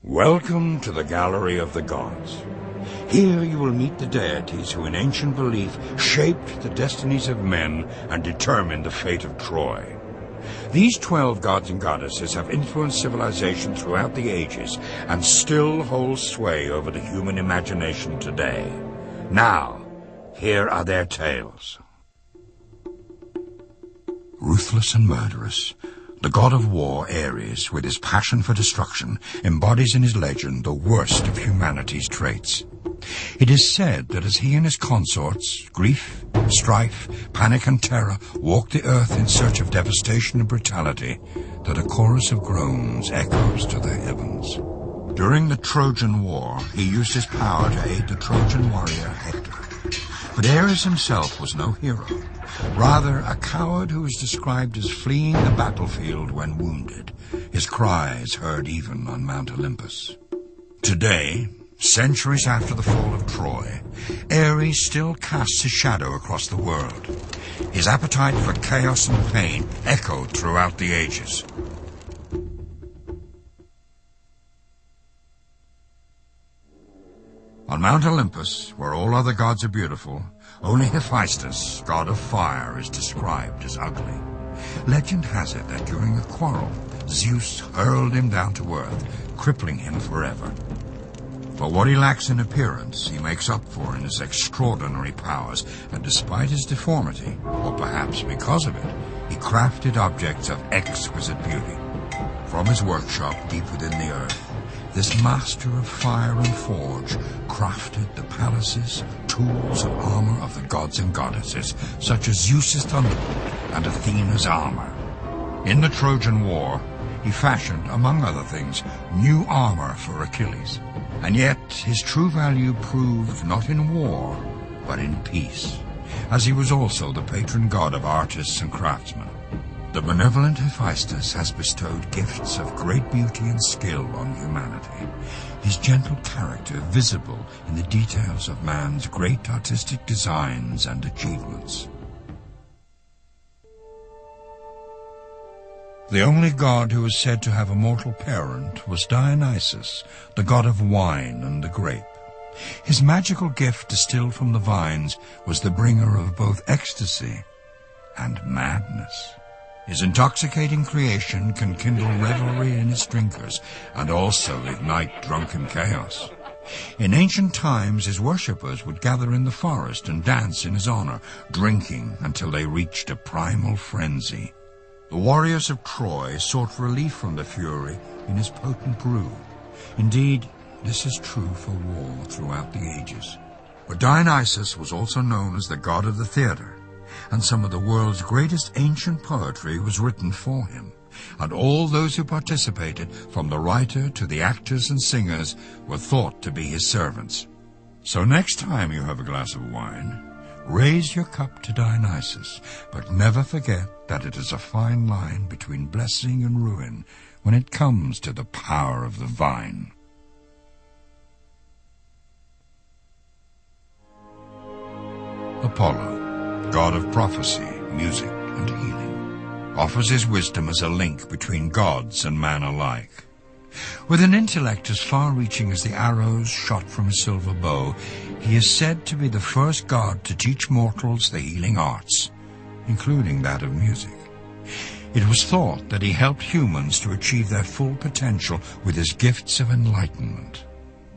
Welcome to the Gallery of the Gods. Here you will meet the deities who in ancient belief shaped the destinies of men and determined the fate of Troy. These 12 gods and goddesses have influenced civilization throughout the ages and still hold sway over the human imagination today. Now, here are their tales. Ruthless and murderous, the god of war, Ares, with his passion for destruction, embodies in his legend the worst of humanity's traits. It is said that as he and his consorts, grief, strife, panic and terror, walked the earth in search of devastation and brutality, that a chorus of groans echoes to the heavens. During the Trojan War, he used his power to aid the Trojan warrior Hector. But Ares himself was no hero, rather a coward who is described as fleeing the battlefield when wounded, his cries heard even on Mount Olympus. Today, centuries after the fall of Troy, Ares still casts his shadow across the world. His appetite for chaos and pain echoed throughout the ages. On Mount Olympus, where all other gods are beautiful, only Hephaestus, god of fire, is described as ugly. Legend has it that during a quarrel, Zeus hurled him down to earth, crippling him forever. For what he lacks in appearance, he makes up for in his extraordinary powers, and despite his deformity, or perhaps because of it, he crafted objects of exquisite beauty. From his workshop deep within the earth, this master of fire and forge crafted the palaces, tools, and armor of the gods and goddesses, such as Zeus's thunderbolt and Athena's armor. In the Trojan War, he fashioned, among other things, new armor for Achilles. And yet his true value proved not in war, but in peace, as he was also the patron god of artists and craftsmen. The benevolent Hephaestus has bestowed gifts of great beauty and skill on humanity, his gentle character visible in the details of man's great artistic designs and achievements. The only god who is said to have a mortal parent was Dionysus, the god of wine and the grape. His magical gift distilled from the vines was the bringer of both ecstasy and madness. His intoxicating creation can kindle revelry in his drinkers and also ignite drunken chaos. In ancient times, his worshippers would gather in the forest and dance in his honor, drinking until they reached a primal frenzy. The warriors of Troy sought relief from the fury in his potent brew. Indeed, this is true for war throughout the ages. But Dionysus was also known as the god of the theater, and some of the world's greatest ancient poetry was written for him, and all those who participated, from the writer to the actors and singers, were thought to be his servants. So next time you have a glass of wine, raise your cup to Dionysus, but never forget that it is a fine line between blessing and ruin when it comes to the power of the vine. Apollo, god of prophecy, music, and healing, offers his wisdom as a link between gods and man alike. With an intellect as far-reaching as the arrows shot from a silver bow, he is said to be the first god to teach mortals the healing arts, including that of music. It was thought that he helped humans to achieve their full potential with his gifts of enlightenment.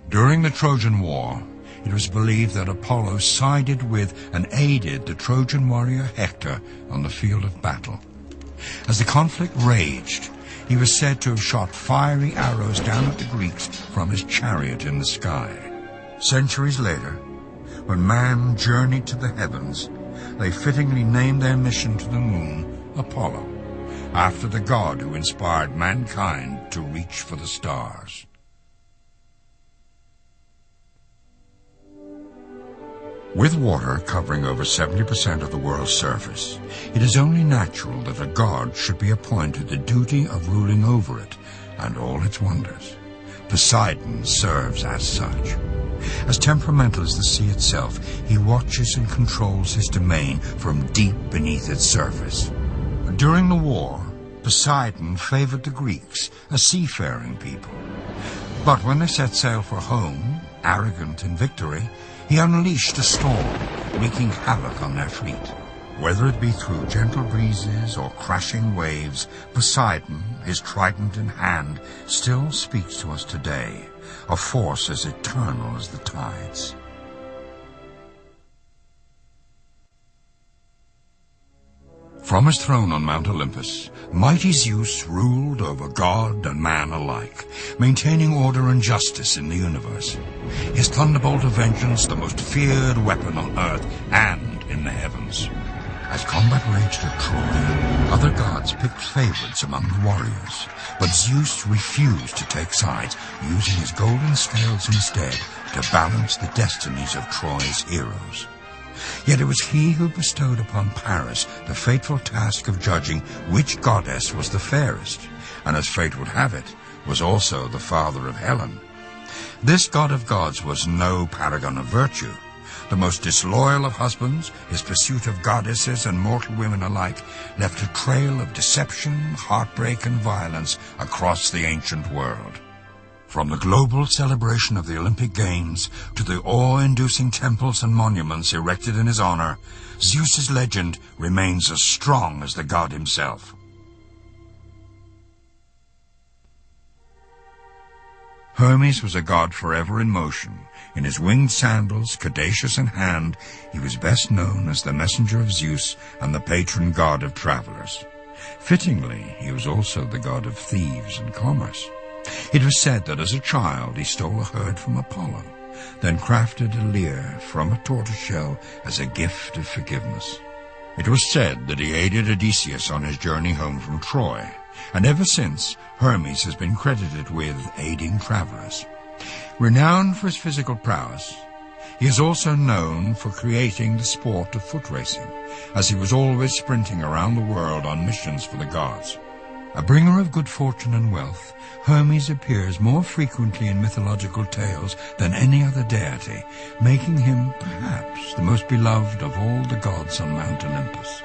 During the Trojan War, it was believed that Apollo sided with and aided the Trojan warrior Hector on the field of battle. As the conflict raged, he was said to have shot fiery arrows down at the Greeks from his chariot in the sky. Centuries later, when man journeyed to the heavens, they fittingly named their mission to the moon Apollo, after the god who inspired mankind to reach for the stars. With water covering over 70% of the world's surface, it is only natural that a god should be appointed the duty of ruling over it and all its wonders. Poseidon serves as such. As temperamental as the sea itself, he watches and controls his domain from deep beneath its surface. During the war, Poseidon favored the Greeks, a seafaring people. But when they set sail for home, arrogant in victory, he unleashed a storm, wreaking havoc on their fleet. Whether it be through gentle breezes or crashing waves, Poseidon, his trident in hand, still speaks to us today, a force as eternal as the tides. From his throne on Mount Olympus, mighty Zeus ruled over god and man alike, maintaining order and justice in the universe. His thunderbolt of vengeance, the most feared weapon on earth and in the heavens. As combat raged at Troy, other gods picked favorites among the warriors, but Zeus refused to take sides, using his golden scales instead to balance the destinies of Troy's heroes. Yet it was he who bestowed upon Paris the fateful task of judging which goddess was the fairest, and as fate would have it, was also the father of Helen. This god of gods was no paragon of virtue. The most disloyal of husbands, his pursuit of goddesses and mortal women alike, left a trail of deception, heartbreak, and violence across the ancient world. From the global celebration of the Olympic Games to the awe-inducing temples and monuments erected in his honor, Zeus's legend remains as strong as the god himself. Hermes was a god forever in motion. In his winged sandals, caduceus in hand, he was best known as the messenger of Zeus and the patron god of travelers. Fittingly, he was also the god of thieves and commerce. It was said that as a child he stole a herd from Apollo, then crafted a lyre from a tortoiseshell as a gift of forgiveness. It was said that he aided Odysseus on his journey home from Troy, and ever since Hermes has been credited with aiding travelers. Renowned for his physical prowess, he is also known for creating the sport of foot racing, as he was always sprinting around the world on missions for the gods. A bringer of good fortune and wealth, Hermes appears more frequently in mythological tales than any other deity, making him perhaps the most beloved of all the gods on Mount Olympus.